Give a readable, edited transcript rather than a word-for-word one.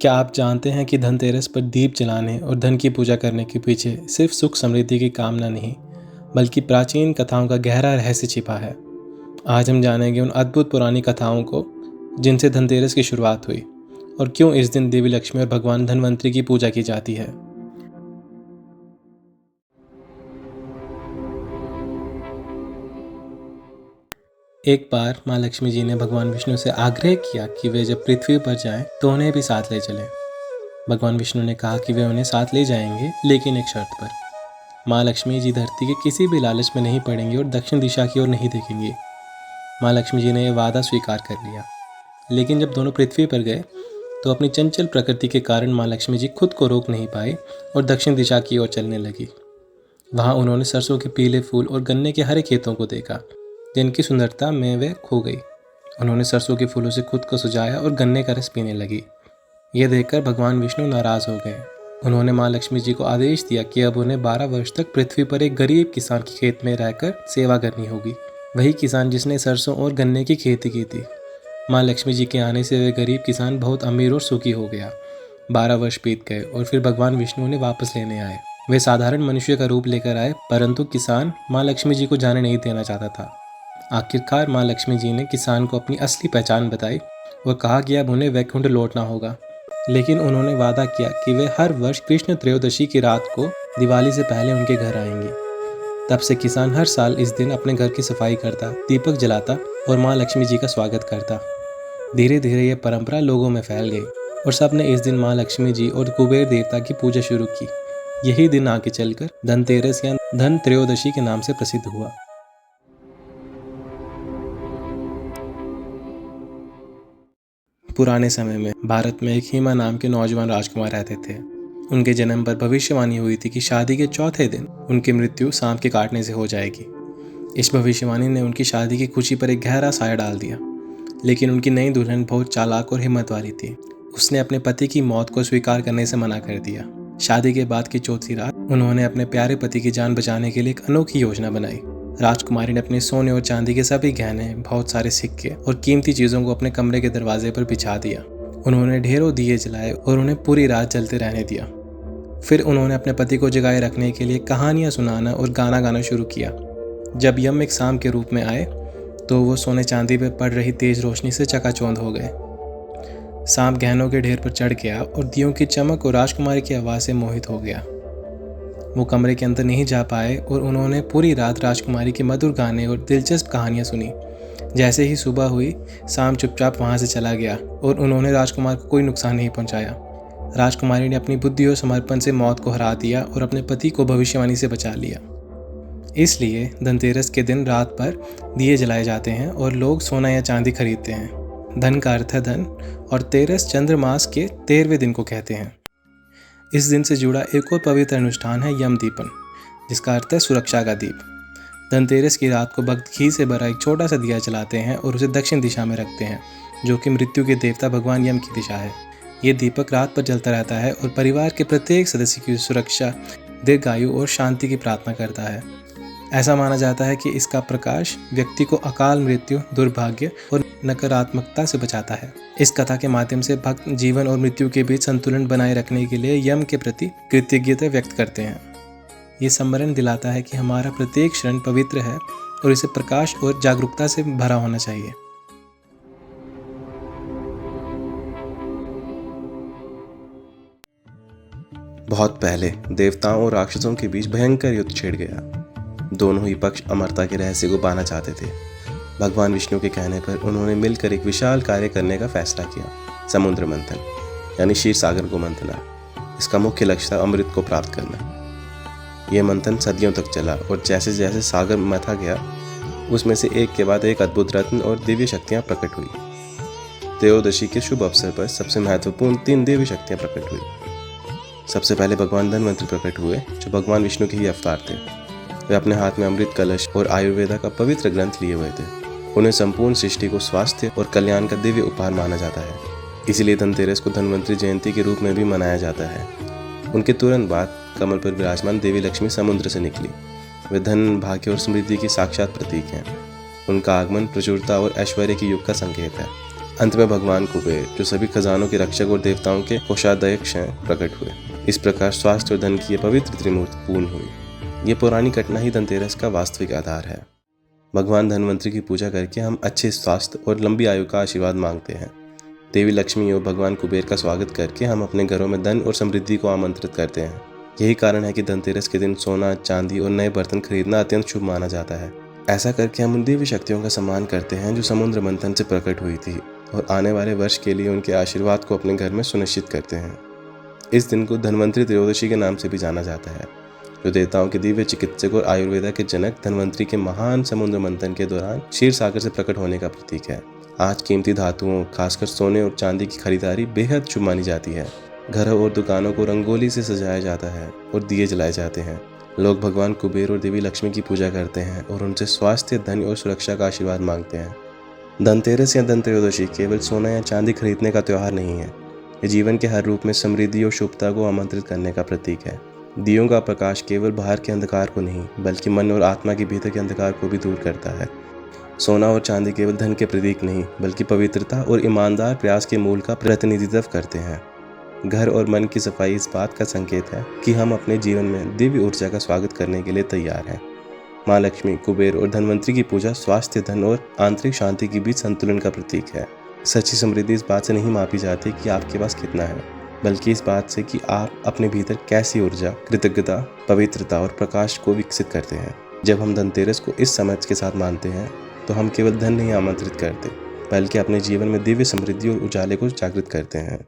क्या आप जानते हैं कि धनतेरस पर दीप जलाने और धन की पूजा करने के पीछे सिर्फ सुख समृद्धि की कामना नहीं, बल्कि प्राचीन कथाओं का गहरा रहस्य छिपा है। आज हम जानेंगे उन अद्भुत पुरानी कथाओं को जिनसे धनतेरस की शुरुआत हुई और क्यों इस दिन देवी लक्ष्मी और भगवान धनवंतरी की पूजा की जाती है। एक बार माँ लक्ष्मी जी ने भगवान विष्णु से आग्रह किया कि वे जब पृथ्वी पर जाएं तो उन्हें भी साथ ले चलें। भगवान विष्णु ने कहा कि वे उन्हें साथ ले जाएंगे, लेकिन एक शर्त पर। माँ लक्ष्मी जी धरती के किसी भी लालच में नहीं पड़ेंगी और दक्षिण दिशा की ओर नहीं देखेंगी। माँ लक्ष्मी जी ने यह वादा स्वीकार कर लिया। लेकिन जब दोनों पृथ्वी पर गए तो अपनी चंचल प्रकृति के कारण माँ लक्ष्मी जी खुद को रोक नहीं पाई और दक्षिण दिशा की ओर चलने लगी। वहाँ उन्होंने सरसों के पीले फूल और गन्ने के हरे खेतों को देखा, जिनकी सुंदरता में वे खो गई। उन्होंने सरसों के फूलों से खुद को सुझाया और गन्ने का रस पीने लगी। यह देखकर भगवान विष्णु नाराज हो गए। उन्होंने माँ लक्ष्मी जी को आदेश दिया कि अब उन्हें 12 वर्ष तक पृथ्वी पर एक गरीब किसान के खेत में रहकर सेवा करनी होगी। वही किसान जिसने सरसों और गन्ने की खेती की थी। माँ लक्ष्मी जी के आने से वे गरीब किसान बहुत अमीर और सुखी हो गया। 12 वर्ष बीत गए और फिर भगवान विष्णु उन्हें वापस लेने आए। वे साधारण मनुष्य का रूप लेकर आए, परंतु किसान माँ लक्ष्मी जी को जाने नहीं देना चाहता था। आखिरकार माँ लक्ष्मी जी ने किसान को अपनी असली पहचान बताई और कहा कि अब उन्हें वैकुंठ लौटना होगा। लेकिन उन्होंने वादा किया कि वे हर वर्ष कृष्ण त्रयोदशी की रात को दिवाली से पहले उनके घर आएंगी। तब से किसान हर साल इस दिन अपने घर की सफाई करता, दीपक जलाता और माँ लक्ष्मी जी का स्वागत करता। धीरे धीरे यह परंपरा लोगों में फैल गई और सबने इस दिन माँ लक्ष्मी जी और कुबेर देवता की पूजा शुरू की। यही दिन आगे चलकर धनतेरस या धन त्रयोदशी के नाम से प्रसिद्ध हुआ। पुराने समय में भारत में एक हिमा नाम के नौजवान राजकुमार रहते थे। उनके जन्म पर भविष्यवाणी हुई थी कि शादी के चौथे दिन उनकी मृत्यु सांप के काटने से हो जाएगी। इस भविष्यवाणी ने उनकी शादी की खुशी पर एक गहरा साया डाल दिया। लेकिन उनकी नई दुल्हन बहुत चालाक और हिम्मत वाली थी। उसने अपने पति की मौत को स्वीकार करने से मना कर दिया। शादी के बाद की चौथी रात उन्होंने अपने प्यारे पति की जान बचाने के लिए एक अनोखी योजना बनाई। राजकुमारी ने अपने सोने और चांदी के सभी गहने, बहुत सारे सिक्के और कीमती चीजों को अपने कमरे के दरवाजे पर बिछा दिया। उन्होंने ढेरों दिए जलाए और उन्हें पूरी रात जलते रहने दिया। फिर उन्होंने अपने पति को जगाए रखने के लिए कहानियां सुनाना और गाना गाना शुरू किया। जब यम एक सांप के रूप में आए तो वो सोने चांदी पर पड़ रही तेज रोशनी से चकाचौंध हो गए। सांप गहनों के ढेर पर चढ़ गया और दियों की चमक और राजकुमारी की आवाज से मोहित हो गया। वो कमरे के अंदर नहीं जा पाए और उन्होंने पूरी रात राजकुमारी के मधुर गाने और दिलचस्प कहानियां सुनी। जैसे ही सुबह हुई, सांप चुपचाप वहां से चला गया और उन्होंने राजकुमार को कोई नुकसान नहीं पहुंचाया। राजकुमारी ने अपनी बुद्धि और समर्पण से मौत को हरा दिया और अपने पति को भविष्यवाणी से बचा लिया। इसलिए धनतेरस के दिन रात पर दिए जलाए जाते हैं और लोग सोना या चांदी खरीदते हैं। धन का अर्थ है धन और तेरस चंद्रमास के 13वें दिन को कहते हैं। इस दिन से जुड़ा एक और पवित्र अनुष्ठान है यम दीपन, जिसका अर्थ है सुरक्षा का दीप। धनतेरस की रात को भक्त घी से भरा एक छोटा सा दिया जलाते हैं और उसे दक्षिण दिशा में रखते हैं, जो कि मृत्यु के देवता भगवान यम की दिशा है। ये दीपक रात पर जलता रहता है और परिवार के प्रत्येक सदस्य की सुरक्षा, दीर्घायु और शांति की प्रार्थना करता है। ऐसा माना जाता है कि इसका प्रकाश व्यक्ति को अकाल मृत्यु, दुर्भाग्य और नकारात्मकता से बचाता है। इस कथा के माध्यम से भक्त जीवन और मृत्यु के बीच संतुलन बनाए रखने के लिए यम के प्रति कृतज्ञता व्यक्त करते हैं। ये स्मरण दिलाता है कि हमारा प्रत्येक क्षण पवित्र है और इसे प्रकाश और जागरूकता से भरा होना चाहिए। बहुत पहले देवताओं और राक्षसों के बीच भयंकर युद्ध छिड़ गया। दोनों ही पक्ष अमरता के रहस्य को पाना चाहते थे। भगवान विष्णु के कहने पर उन्होंने मिलकर एक विशाल कार्य करने का फैसला किया, समुद्र मंथन, यानी क्षीर सागर को मंथना। इसका मुख्य लक्ष्य था अमृत को प्राप्त करना। यह मंथन सदियों तक चला और जैसे जैसे सागर मथा गया, उसमें से एक के बाद एक अद्भुत रत्न और दिव्य शक्तियां प्रकट हुई। त्रयोदशी के शुभ अवसर पर सबसे महत्वपूर्ण 3 दिव्य शक्तियां प्रकट हुई। सबसे पहले भगवान धनवंतरी प्रकट हुए, जो भगवान विष्णु के ही अवतार थे। वे अपने हाथ में अमृत कलश और आयुर्वेदा का पवित्र ग्रंथ लिए हुए थे। उन्हें संपूर्ण सृष्टि को स्वास्थ्य और कल्याण का दिव्य उपहार माना जाता है। इसीलिए धनतेरस को धनवंतरी जयंती के रूप में भी मनाया जाता है। उनके तुरंत बाद कमल पर विराजमान देवी लक्ष्मी समुद्र से निकली। वे धन, भाग्य और समृद्धि की साक्षात प्रतीक हैं। उनका आगमन प्रचुरता और ऐश्वर्य के युग का संकेत है। अंत में भगवान कुबेर, जो सभी खजानों के रक्षक और देवताओं के कोषाध्यक्ष हैं, प्रकट हुए। इस प्रकार स्वास्थ्य और धन की ये पवित्र त्रिमूर्ति पूर्ण हुई। ये पुरानी घटना ही धनतेरस का वास्तविक आधार है। भगवान धनवंतरी की पूजा करके हम अच्छे स्वास्थ्य और लंबी आयु का आशीर्वाद मांगते हैं। देवी लक्ष्मी और भगवान कुबेर का स्वागत करके हम अपने घरों में धन और समृद्धि को आमंत्रित करते हैं। यही कारण है कि धनतेरस के दिन सोना, चांदी और नए बर्तन खरीदना अत्यंत शुभ माना जाता है। ऐसा करके हम उन दिव्य शक्तियों का सम्मान करते हैं जो समुद्र मंथन से प्रकट हुई थी और आने वाले वर्ष के लिए उनके आशीर्वाद को अपने घर में सुनिश्चित करते हैं। इस दिन को धन्वंतरी त्रयोदशी के नाम से भी जाना जाता है, जो देवताओं के दिव्य चिकित्सक और आयुर्वेदा के जनक धन्वंतरी के महान समुद्र मंथन के दौरान क्षीर सागर से प्रकट होने का प्रतीक है। आज कीमती धातुओं, खासकर सोने और चांदी की खरीदारी बेहद शुभ मानी जाती है। घरों और दुकानों को रंगोली से सजाया जाता है और दिए जलाए जाते हैं। लोग भगवान कुबेर और देवी लक्ष्मी की पूजा करते हैं और उनसे स्वास्थ्य, धन और सुरक्षा का आशीर्वाद मांगते हैं। धनतेरस या धनत्रयोदशी केवल सोना या चांदी खरीदने का त्यौहार नहीं है। ये जीवन के हर रूप में समृद्धि और शुभता को आमंत्रित करने का प्रतीक है। दियों का प्रकाश केवल बाहर के अंधकार को नहीं, बल्कि मन और आत्मा के भीतर के अंधकार को भी दूर करता है। सोना और चांदी केवल धन के प्रतीक नहीं, बल्कि पवित्रता और ईमानदार प्रयास के मूल का प्रतिनिधित्व करते हैं। घर और मन की सफाई इस बात का संकेत है कि हम अपने जीवन में दिव्य ऊर्जा का स्वागत करने के लिए तैयार हैं। माँ लक्ष्मी, कुबेर और धनवंतरी की पूजा स्वास्थ्य, धन और आंतरिक शांति के बीच संतुलन का प्रतीक है। सच्ची समृद्धि इस बात से नहीं मापी जाती कि आपके पास कितना है, बल्कि इस बात से कि आप अपने भीतर कैसी ऊर्जा, कृतज्ञता, पवित्रता और प्रकाश को विकसित करते हैं। जब हम धनतेरस को इस समझ के साथ मानते हैं तो हम केवल धन नहीं आमंत्रित करते, बल्कि अपने जीवन में दिव्य समृद्धि और उजाले को जागृत करते हैं।